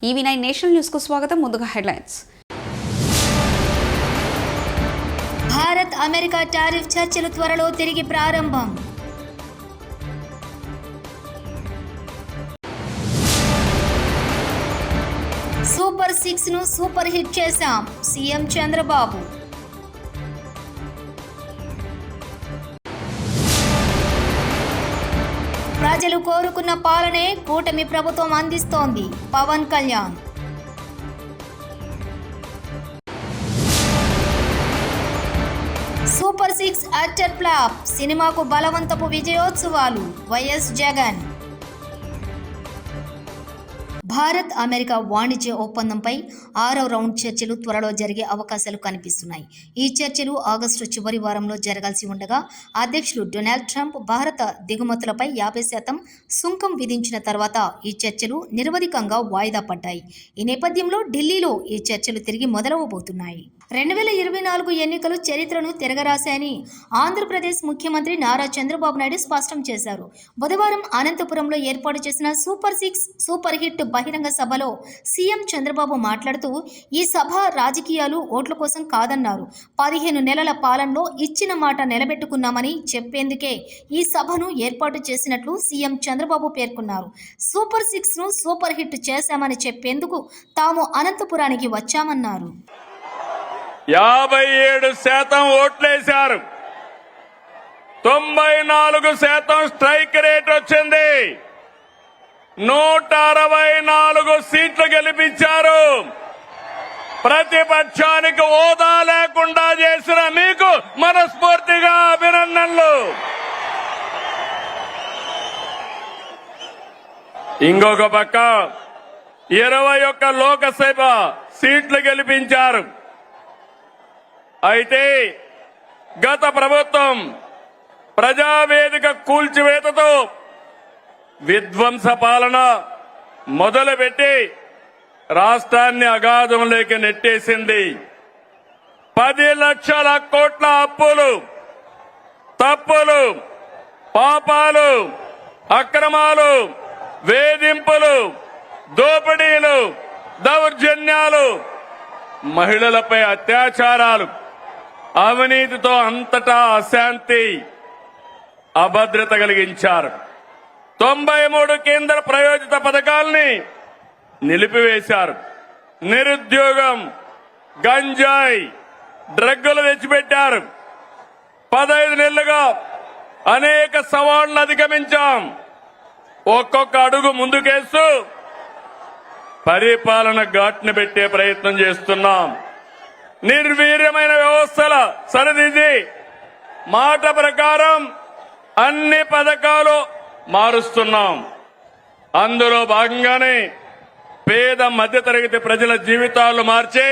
EV9 national news కు స్వాగతం. ముందుగా హెడ్లైన్స్. భారత్ అమెరికా టారిఫ్ చర్చలు త్వరలో తిరిగి ప్రారంభం. సూపర్ 6 ను సూపర్ హిట్ చేశాం సీఎం చంద్రబాబు. ప్రజలు కోరుకున్న పాలనే కూటమి ప్రభుత్వం అందిస్తోంది Pawan Kalyan. Super 6 utter flop, సినిమాకు బలవంతపు విజయోత్సవాలు వైఎస్ జగన్. భారత్ అమెరికా వాణిజ్య ఒప్పందంపై 6వ రౌండ్ చర్చలు త్వరలో జరిగే అవకాశాలు కనిపిస్తున్నాయి. ఈ చర్చలు ఆగస్టు చివరి వారంలో జరగాల్సి ఉండగా అధ్యక్షులు డొనాల్డ్ ట్రంప్ భారత దిగుమతులపై 50% సుంకం విధించిన తర్వాత ఈ చర్చలు నిరవధికంగా వాయిదా పడ్డాయి. ఈ నేపథ్యంలో ఢిల్లీలో ఈ చర్చలు తిరిగి మొదలవబోతున్నాయి. 2024 ఎన్నికలు చరిత్రను తిరగరాశాయని ఆంధ్రప్రదేశ్ ముఖ్యమంత్రి నారా చంద్రబాబు నాయుడు స్పష్టం చేశారు. బుధవారం అనంతపురంలో ఏర్పాటు చేసిన సూపర్ 6 సూపర్ హిట్ బహిరంగ సభలో సీఎం చంద్రబాబు మాట్లాడుతూ ఈ సభ రాజకీయాలు ఓట్ల కోసం కాదన్నారు. 15 నెలల పాలనలో ఇచ్చిన మాట నిలబెట్టుకున్నామని చెప్పేందుకే ఈ సభను ఏర్పాటు చేసినట్లు సీఎం చంద్రబాబు పేర్కొన్నారు. సూపర్ 6 ను సూపర్ హిట్ చేశామని చెప్పేందుకు తాము అనంతపురానికి వచ్చామన్నారు. 57% ఓట్లేశారు. 94% స్ట్రైక్ రేట్ వచ్చింది. 164 సీట్లు గెలిపించారు. ప్రతిపక్షానికి హోదా లేకుండా చేసిన మీకు మనస్ఫూర్తిగా అభినందనలు. ఇంకొక పక్క 21 లోకసభ సీట్లు గెలిపించారు. అయితే గత ప్రభుత్వం ప్రజావేదిక కూల్చివేతతో విధ్వంస పాలన మొదలుపెట్టి రాష్ట్రాన్ని అగాధంలోకి నెట్టేసింది. 10 లక్షల కోట్ల అప్పులు, తప్పులు, పాపాలు, అక్రమాలు, వేధింపులు, దోపిడీలు, దౌర్జన్యాలు, మహిళలపై అత్యాచారాలు, అవినీతితో అంతటా అశాంతి, అభద్రత కలిగించారు. 93 కేంద్ర ప్రాయోజిత పథకాల్ని నిలిపివేశారు. నిరుద్యోగం, గంజాయి, డ్రగ్గులు తెచ్చిపెట్టారు. 15 నెలలుగా అనేక సవాళ్లను అధిగమించాం. ఒక్కొక్క అడుగు ముందుకేస్తూ పరిపాలన ఘాట్ని పెట్టే ప్రయత్నం చేస్తున్నాం. నిర్వీర్యమైన వ్యవస్థల సరిదిద్ది మాట ప్రకారం అన్ని పథకాలు మారుస్తున్నాం. అందులో భాగంగానే పేద మధ్యతరగతి ప్రజల జీవితాలు మార్చి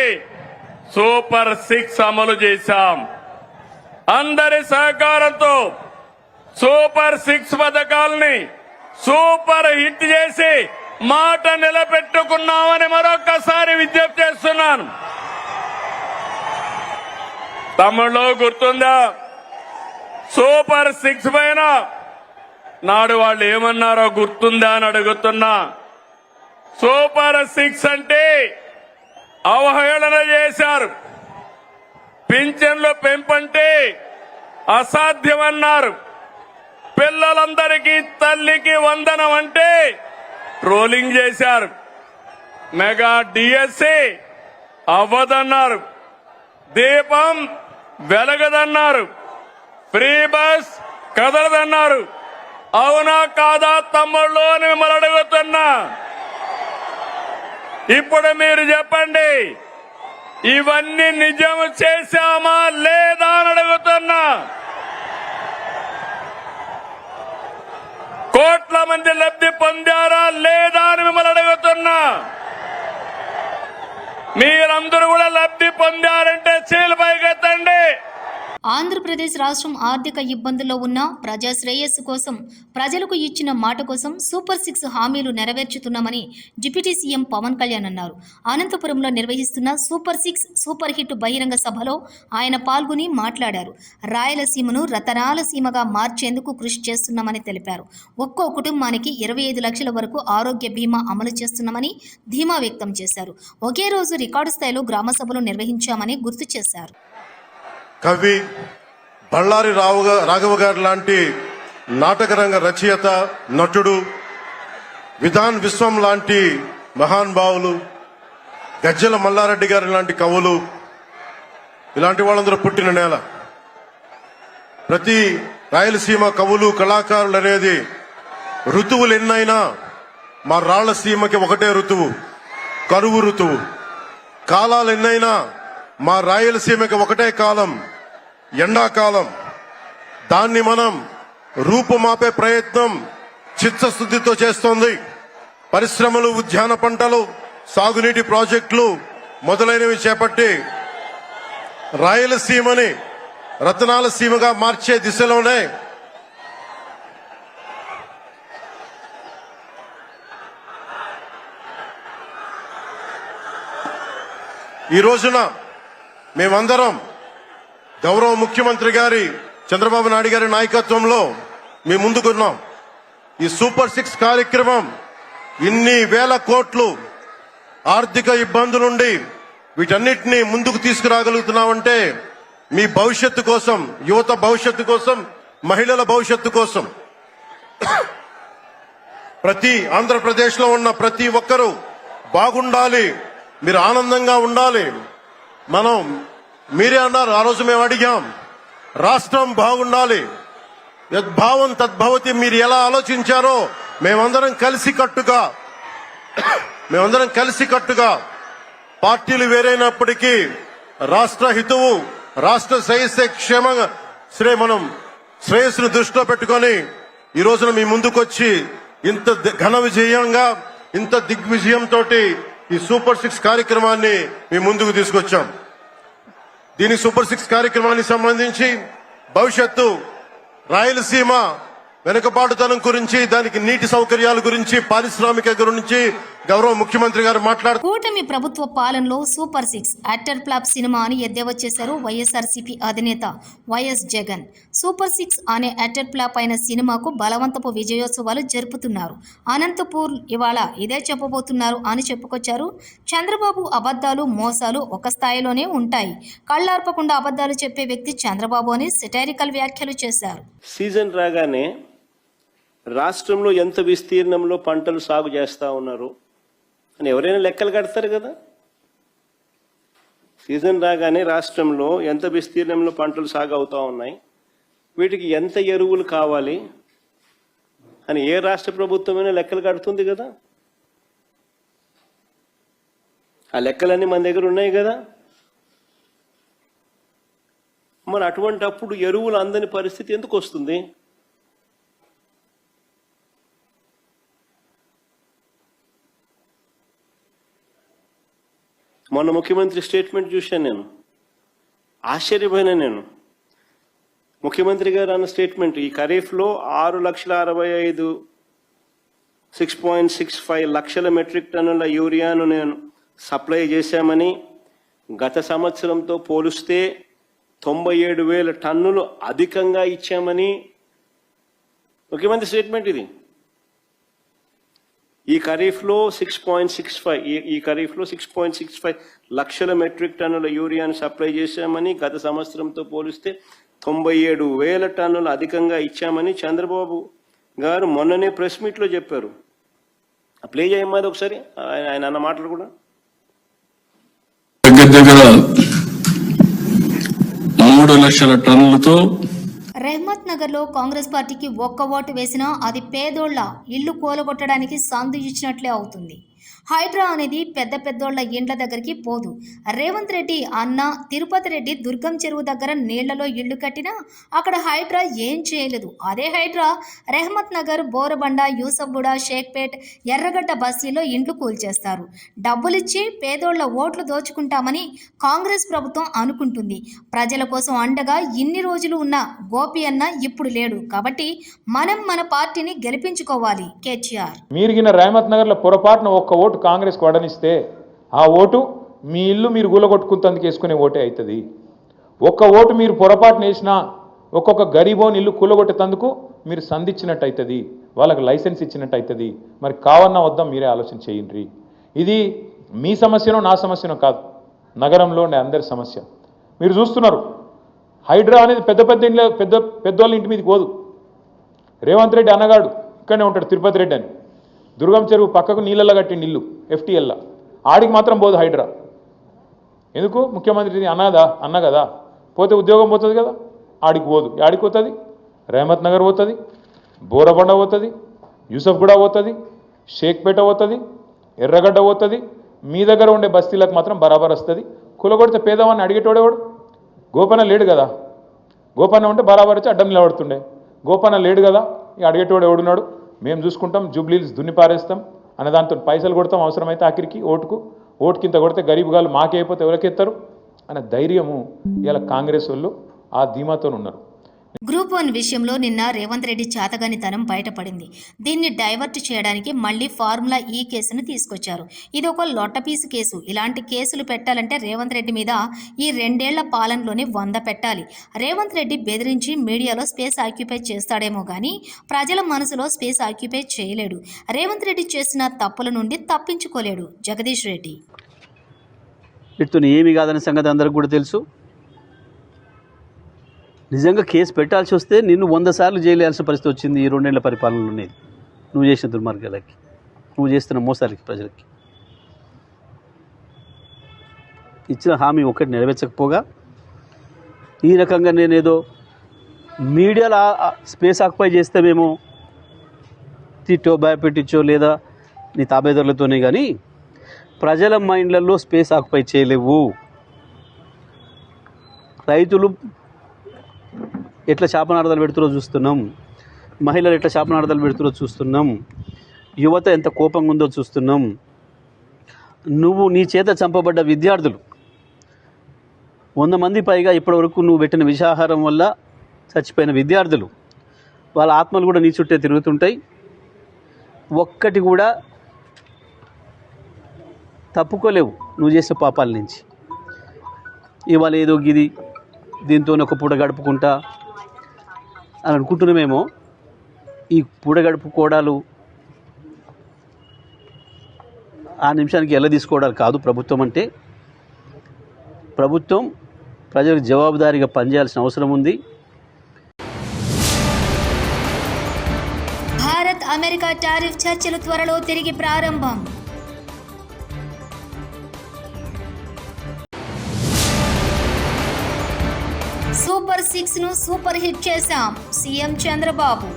సూపర్ 6 అమలు చేశాం. అందరి సహకారంతో సూపర్ 6 పథకాల్ని సూపర్ హిట్ చేసి మాట నిలబెట్టుకున్నామని మరొక్కసారి విజ్ఞప్తి చేస్తున్నాను. తమిళలో గుర్తుందా? సూపర్ 6 పైన నాడు వాళ్ళు ఏమన్నారో గుర్తుందా అని అడుగుతున్నా. సూపర్ 6 అంటే అవహేళన చేశారు. పింఛన్లు పెంపంటే అసాధ్యమన్నారు. పిల్లలందరికీ తల్లికి వందనం అంటే ట్రోలింగ్ చేశారు. మెగా డిఎస్సి అవ్వదన్నారు. దీపం వెలగదన్నారు. Free bus కదలదన్నారు. అవునా కాదా తమ్ముళ్ళు అని మిమ్మల్ని అడుగుతున్నా. ఇప్పుడు మీరు చెప్పండి, ఇవన్నీ నిజం చేశామా లేదా అని అడుగుతున్నా. కోట్ల మంది లబ్ధి పొందారా లేదా అని మిమ్మల్ని అడుగుతున్నా. మీరందరూ కూడా లబ్ధి పొందారంటే చేలు పైకెత్తండి. ఆంధ్రప్రదేశ్ రాష్ట్రం ఆర్థిక ఇబ్బందుల్లో ఉన్న ప్రజా శ్రేయస్సు కోసం ప్రజలకు ఇచ్చిన మాట కోసం సూపర్ 6 హామీలు నెరవేర్చుతున్నామని డిప్యూటీ సీఎం పవన్ కళ్యాణ్ అన్నారు. అనంతపురంలో నిర్వహిస్తున్న సూపర్ 6 సూపర్ హిట్ బహిరంగ సభలో ఆయన పాల్గొని మాట్లాడారు. రాయలసీమను రతనాల సీమగా మార్చేందుకు కృషి చేస్తున్నామని తెలిపారు. ఒక్కో కుటుంబానికి 25 లక్షల వరకు ఆరోగ్య బీమా అమలు చేస్తున్నామని ధీమా వ్యక్తం చేశారు. ఒకే రోజు రికార్డు స్థాయిలో గ్రామ సభలు నిర్వహించామని గుర్తు చేశారు. కవి బళ్ళారి రాఘవ గారు లాంటి నాటకరంగ రచయిత, నటుడు, విధాన్ విశ్వం లాంటి మహానుభావులు, గజ్జల మల్లారెడ్డి గారు లాంటి కవులు, ఇలాంటి వాళ్ళందరూ పుట్టిన నేల. ప్రతి రాయలసీమ కవులు, కళాకారులు అనేది ఋతువులు ఎన్నైనా మా రాళ్లసీమకి ఒకటే ఋతువు, కరువు ఋతువు. కాలాలు ఎన్నైనా మా రాయలసీమకి ఒకటే కాలం, ఎండాకాలం. దాన్ని మనం రూపుమాపే ప్రయత్నం చిత్తశుద్ధితో చేస్తోంది. పరిశ్రమలు, ఉద్యాన పంటలు, సాగునీటి ప్రాజెక్టులు మొదలైనవి చేపట్టి రాయలసీమని రతనాల సీమగా మార్చే దిశలోనే ఈ రోజున మేమందరం గౌరవ ముఖ్యమంత్రి గారి చంద్రబాబు నాయుడు గారి నాయకత్వంలో మేము ముందుకున్నాం. ఈ సూపర్ 6 కార్యక్రమం ఇన్ని వేల కోట్లు ఆర్థిక ఇబ్బందుల నుండి వీటన్నిటినీ ముందుకు తీసుకురాగలుగుతున్నామంటే మీ భవిష్యత్తు కోసం, యువత భవిష్యత్తు కోసం, మహిళల భవిష్యత్తు కోసం, ప్రతి ఆంధ్రప్రదేశ్ లో ఉన్న ప్రతి ఒక్కరూ బాగుండాలి, మీరు ఆనందంగా ఉండాలి. మనం మీరే అన్నారు, ఆ రోజు మేము అడిగాం, రాష్ట్రం బాగుండాలి, యద్భావం తద్భవతి. మీరు ఎలా ఆలోచించారో మేమందరం కలిసికట్టుగా పార్టీలు వేరైనప్పటికీ రాష్ట్ర హితువు, రాష్ట్ర మనం శ్రేయస్సును దృష్టిలో పెట్టుకొని ఈ రోజున మీ ముందుకొచ్చి ఇంత ఘన విజయంగా, ఇంత దిగ్విజయంతో ఈ సూపర్ 6 కార్యక్రమాన్ని మీ ముందుకు తీసుకొచ్చాం. దీని సూపర్ 6 కార్యక్రమానికి సంబంధించి భవిష్యత్తు రాయలసీమ వెనుకబాటుతనం గురించి, దానికి నీటి సౌకర్యాల గురించి, పారిశ్రామిక గురించి గౌరవ ముఖ్యమంత్రి గారు మాట్లాడుతూ కూటమి ప్రభుత్వ పాలనలో సూపర్ 6 యాక్టర్ ఫ్లాప్ సినిమా అని ఎద్దేవా చేశారు వైఎస్ఆర్సీపీ అధినేత వైఎస్ జగన్. సూపర్ 6 అనే యాక్టర్ ఫ్లాప్ అయిన సినిమాకు బలవంతపు విజయోత్సవాలు జరుపుతున్నారు. అనంతపూర్ ఇవాళ ఇదే చెప్పబోతున్నారు అని చెప్పుకొచ్చారు. చంద్రబాబు అబద్ధాలు, మోసాలు ఒక స్థాయిలోనే ఉంటాయి, కళ్ళార్పకుండా అబద్ధాలు చెప్పే వ్యక్తి చంద్రబాబు అని సెటైరికల్ వ్యాఖ్యలు చేశారు. సీజన్ రాగానే రాష్ట్రంలో ఎంత విస్తీర్ణంలో పంటలు సాగు చేస్తా ఉన్నారు అని ఎవరైనా లెక్కలు కడతారు కదా. సీజన్ రాగానే రాష్ట్రంలో ఎంత విస్తీర్ణంలో పంటలు సాగు అవుతా ఉన్నాయి, వీటికి ఎంత ఎరువులు కావాలి అని ఏ రాష్ట్ర ప్రభుత్వమైనా లెక్కలు కడుతుంది కదా. ఆ లెక్కలన్నీ మన దగ్గర ఉన్నాయి కదా. మరి అటువంటి అప్పుడు ఎరువులు అందని పరిస్థితి ఎందుకు వస్తుంది? మొన్న ముఖ్యమంత్రి స్టేట్మెంట్ చూశాను, నేను ఆశ్చర్యపోయినా. నేను ముఖ్యమంత్రి గారు అన్న స్టేట్మెంట్, ఈ ఖరీఫ్లో 6,65,000 6.65 లక్షల మెట్రిక్ టన్నుల యూరియాను నేను సప్లై చేశామని, గత సంవత్సరంతో పోలిస్తే 97,000 టన్నులు అధికంగా ఇచ్చామని ముఖ్యమంత్రి స్టేట్మెంట్ ఇది. ఈ ఖరీఫ్లో 6.65 లక్షల మెట్రిక్ టన్నుల యూరియాను సప్లై చేశామని, గత సంవత్సరంతో పోలిస్తే 97,000 టన్నులు అధికంగా ఇచ్చామని చంద్రబాబు గారు మొన్ననే ప్రెస్ మీట్లో చెప్పారు. ప్లే చేయమ్మది ఒకసారి ఆయన అన్న మాటలు కూడా. దగ్గర 3 లక్షల టన్నులతో రెహ్మత్ నగర్లో కాంగ్రెస్ పార్టీకి ఒక్క ఓటు వేసినా అది పేదోళ్ల ఇల్లు కూలగొట్టడానికి సందు ఇచ్చినట్లే అవుతుంది. హైడ్రా అనేది పెద్ద పెద్దోళ్ల ఇండ్ల దగ్గరికి పోదు. రేవంత్ రెడ్డి అన్న తిరుపతి రెడ్డి దుర్గం చెరువు దగ్గర నీళ్లలో ఇళ్లు కట్టినా అక్కడ హైడ్రా ఏం చేయలేదు. అదే హైడ్రా రెహమత్ నగర్, బోరబండ, యూసఫ్గూడ, షేక్పేట్, ఎర్రగడ్డ బస్తీలో ఇండ్లు కూల్చేస్తారు. డబ్బులిచ్చి పేదోళ్ల ఓట్లు దోచుకుంటామని కాంగ్రెస్ ప్రభుత్వం అనుకుంటుంది. ప్రజల కోసం అండగా ఇన్ని రోజులు ఉన్న గోపి అన్న ఇప్పుడు లేడు. కాబట్టి మనం మన పార్టీని గెలిపించుకోవాలి. కేటీఆర్ మీరిగిన రెహమత్ నగర్లో పొరపాటున ఒక్క ఓటు కాంగ్రెస్కి వడనిస్తే ఆ ఓటు మీ ఇల్లు మీరు గులగొట్టుకుంటందుకు వేసుకునే ఓటే అవుతుంది. ఒక్క ఓటు మీరు పొరపాటున వేసినా ఒక్కొక్క గరీబోని ఇల్లు కూలగొట్టేందుకు మీరు సంధించినట్టు అవుతుంది, వాళ్ళకి లైసెన్స్ ఇచ్చినట్టు అవుతుంది. మరి కావన్నా వద్దాం మీరే ఆలోచన చేయండి. ఇది మీ సమస్యనో నా సమస్యనో కాదు, నగరంలో ఉండే అందరి సమస్య. మీరు చూస్తున్నారు హైడ్రా అనేది పెద్దోళ్ళ ఇంటి మీదకి పోదు. రేవంత్ రెడ్డి అన్నగాడు ఇక్కడనే ఉంటాడు, తిరుపతి రెడ్డి అని, దుర్గం చెరువు పక్కకు నీళ్ళల్లో కట్టిండి ఇల్లు FTLలో, ఆడికి మాత్రం పోదు హైడ్రా. ఎందుకు? ముఖ్యమంత్రి అన్న కదా, పోతే ఉద్యోగం పోతుంది కదా, ఆడికి పోదు. ఆడికి పోతుంది, రెహమత్ నగర్ పోతుంది, బోరబండ పోతుంది, యూసఫ్గూడ పోతుంది, షేక్పేట పోతుంది, ఎర్రగడ్డ పోతుంది. మీ దగ్గర ఉండే బస్తీలకు మాత్రం బరాబర్ వస్తుంది. కులగొడితే పేదవాడిని అడిగేటోడేవాడు? గోపన్న లేడు కదా, గోపన్న ఉంటే బరాబర్ వచ్చి అడ్డం నిలబడుతుండే. గోపన్న లేడు కదా, ఇక అడిగేటోడు ఎవడున్నాడు? మేము చూసుకుంటాం, జూబ్లీస్ దున్ని పారేస్తాం అనే దాంతో పైసలు కొడతాం, అవసరమైతే ఆఖరికి ఓటుకింత కొడితే గరీబ్ గాళ్ళు మాకే అయిపోతే ఎవరికెత్తారు అనే ధైర్యము ఇలా కాంగ్రెస్ వాళ్ళు ఆ ధీమాతో ఉన్నారు. గ్రూప్ 1 విషయంలో నిన్న రేవంత్ రెడ్డి చాతగానితనం బయటపడింది. దీన్ని డైవర్ట్ చేయడానికి మళ్లీ ఫార్ములా ఈ కేసును తీసుకొచ్చారు. ఇది ఒక లొట్టపీసు కేసు. ఇలాంటి కేసులు పెట్టాలంటే రేవంత్ రెడ్డి మీద ఈ 2 ఏళ్ల పాలనలోనే 100 పెట్టాలి. రేవంత్ రెడ్డి బెదిరించి మీడియాలో స్పేస్ ఆక్యుపై చేస్తాడేమో కానీ ప్రజల మనసులో స్పేస్ ఆక్యుపై చేయలేడు. రేవంత్ రెడ్డి చేసిన తప్పుల నుండి తప్పించుకోలేడు. జగదీష్ రెడ్డి వీటితో ఏమి కాదనే సంగతి అందరికి కూడా తెలుసు. నిజంగా కేసు పెట్టాల్సి వస్తే నిన్ను 100 సార్లు జైలు వేయాల్సిన పరిస్థితి వచ్చింది ఈ 2 ఏళ్ల పరిపాలనలో. ఉండేది నువ్వు చేసిన దుర్మార్గాలకి, నువ్వు చేస్తున్న మోసాలకి, ప్రజలకి ఇచ్చిన హామీ ఒకటి నెరవేర్చకపోగా ఈ రకంగా నేనేదో మీడియాలో స్పేస్ ఆక్యుపై చేస్తామేమో తిట్టో భయపెట్టించో లేదా నీ తాబేదారులతోనే కానీ ప్రజల మైండ్లలో స్పేస్ ఆక్యుపై చేయలేవు. రైతులు ఎట్లా శాపనార్థాలు పెడుతురో చూస్తున్నాం, మహిళలు ఎట్లా శాపనార్థాలు పెడుతురో చూస్తున్నాం, యువత ఎంత కోపంగా ఉందో చూస్తున్నాం. నువ్వు నీ చేత చంపబడ్డ విద్యార్థులు 100 మంది పైగా ఇప్పటివరకు నువ్వు పెట్టిన విషాహారం వల్ల చచ్చిపోయిన విద్యార్థులు, వాళ్ళ ఆత్మలు కూడా నీ చుట్టే తిరుగుతుంటాయి. ఒక్కటి కూడా తప్పుకోలేవు నువ్వు చేసిన పాపాల నుంచి. ఇవాళ ఏదో గిది దీంతో ఒక పూట గడుపుకుంటా అని అనుకుంటున్నామేమో. ఈ పూట గడుపుకోవడాలు ఆ నిమిషానికి ఎలా తీసుకోవడాలు కాదు. ప్రభుత్వం అంటే ప్రభుత్వం ప్రజలకు జవాబుదారీగా పనిచేయాల్సిన అవసరం ఉంది. భారత్ అమెరికా టారిఫ్ చర్చలు త్వరలో తిరిగి ప్రారంభం. సూపర్ 6ను సూపర్ హిట్ చేశాం సీఎం చంద్రబాబు.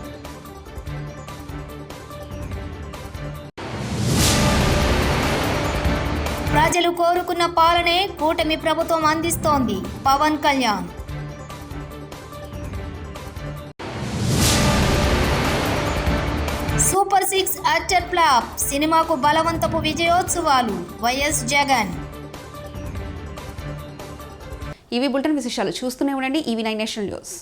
ప్రజలు కోరుకున్న పాలనే కూటమి ప్రభుత్వం అందిస్తోంది Pawan Kalyan. Super 6 utter flop, సినిమాకు బలవంతపు విజయోత్సవాలు వైఎస్ జగన్. ఇవి బులెటిన్ విశేషాలు. చూస్తూనే ఉండండి EV9 నేషనల్ న్యూస్.